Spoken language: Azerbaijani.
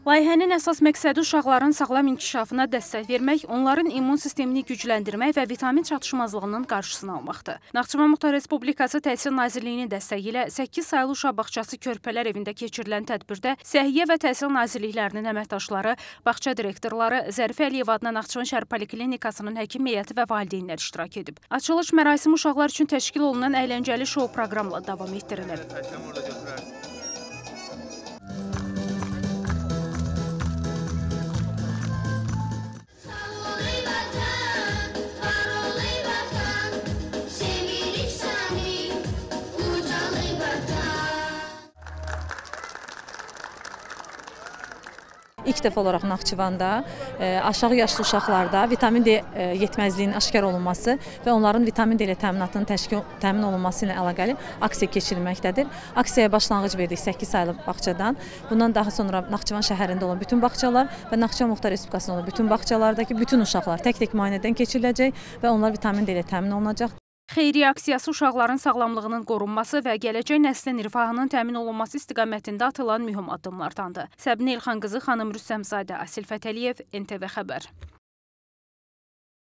Layihənin əsas məqsədi uşaqların sağlam inkişafına dəstək vermək, onların immun sistemini gücləndirmək və vitamin çatışmazlığının qarşısını almaqdır. Naxçıvan Muxtar Respublikası Təhsil Nazirliyinin dəstəyi ilə 8 saylı uşaq bağçası Körpələr evində keçirilən tədbirdə Səhiyyə və Təhsil Nazirliklərinin əməkdaşları, bağça direktorları, Zərifə Əliyev adına Naxçıvan şəhər Poliklinikasının həkim heyəti və valideynlər iştirak edib. Açılış mərasimi uşaqlar üçün təşkil olunan əyləncəli şou proqramla davam etdirilib. İlk dəfə olaraq Naxçıvanda aşağı yaşlı uşaqlarda vitamin D yetməzliyinin aşkar olunması və onların vitamin D ilə təmin olunması ilə əlaqəli aksiya keçirilməkdədir. Aksiyaya başlanğıc verdik 8 saylı bağçadan. Bundan daha sonra Naxçıvan şəhərində olan bütün bağçalar və Naxçıvan Muxtar Respublikasında olan bütün bağçalardakı bütün uşaqlar tək-tək müayinədən keçiriləcək və onlar vitamin D ilə təmin olunacaq. Xeyriyyə aksiyası uşaqların sağlamlığının qorunması və gələcək nəslin rifahının təmin olunması istiqamətində atılan mühüm addımlardandır. Səbinə İlxan qızı, xanım Rüstəmzadə, Asil Fətəliyev, NTV Xəbər.